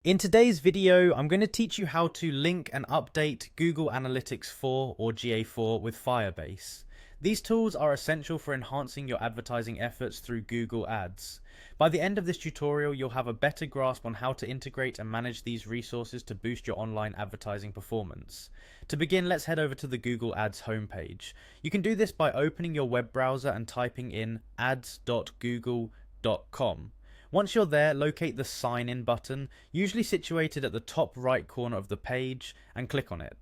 In today's video, I'm going to teach you how to link and update Google Analytics 4 or GA4 with Firebase. These tools are essential for enhancing your advertising efforts through Google Ads. By the end of this tutorial, you'll have a better grasp on how to integrate and manage these resources to boost your online advertising performance. To begin, let's head over to the Google Ads homepage. You can do this by opening your web browser and typing in ads.google.com. Once you're there, locate the Sign In button, usually situated at the top right corner of the page, and click on it.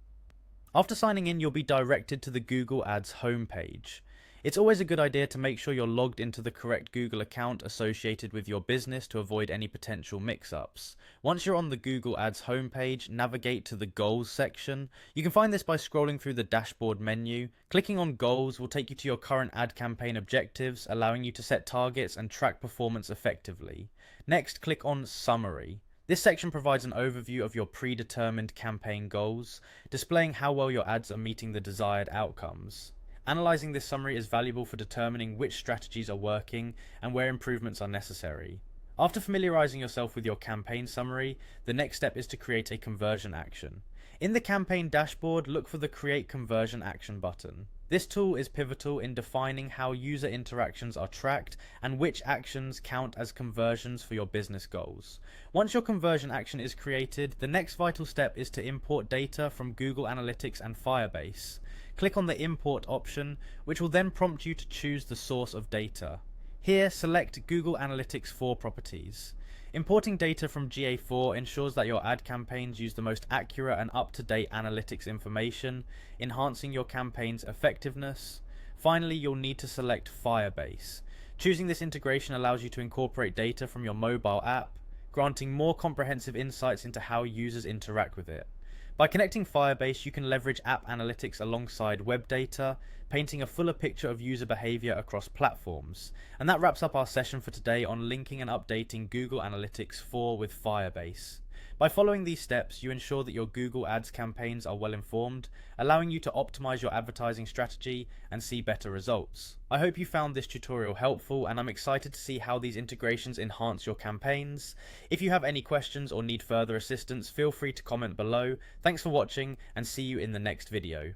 After signing in, you'll be directed to the Google Ads homepage. It's always a good idea to make sure you're logged into the correct Google account associated with your business to avoid any potential mix-ups. Once you're on the Google Ads homepage, navigate to the Goals section. You can find this by scrolling through the dashboard menu. Clicking on Goals will take you to your current ad campaign objectives, allowing you to set targets and track performance effectively. Next, click on Summary. This section provides an overview of your predetermined campaign goals, displaying how well your ads are meeting the desired outcomes. Analyzing this summary is valuable for determining which strategies are working and where improvements are necessary. After familiarizing yourself with your campaign summary, the next step is to create a conversion action. In the campaign dashboard, look for the Create Conversion Action button. This tool is pivotal in defining how user interactions are tracked and which actions count as conversions for your business goals. Once your conversion action is created, the next vital step is to import data from Google Analytics and Firebase. Click on the Import option, which will then prompt you to choose the source of data. Here, select Google Analytics 4 properties. Importing data from GA4 ensures that your ad campaigns use the most accurate and up-to-date analytics information, enhancing your campaign's effectiveness. Finally, you'll need to select Firebase. Choosing this integration allows you to incorporate data from your mobile app, granting more comprehensive insights into how users interact with it. By connecting Firebase, you can leverage app analytics alongside web data, painting a fuller picture of user behavior across platforms. And that wraps up our session for today on linking and updating Google Analytics 4 with Firebase. By following these steps, you ensure that your Google Ads campaigns are well informed, allowing you to optimize your advertising strategy and see better results. I hope you found this tutorial helpful, and I'm excited to see how these integrations enhance your campaigns. If you have any questions or need further assistance, feel free to comment below. Thanks for watching, and see you in the next video.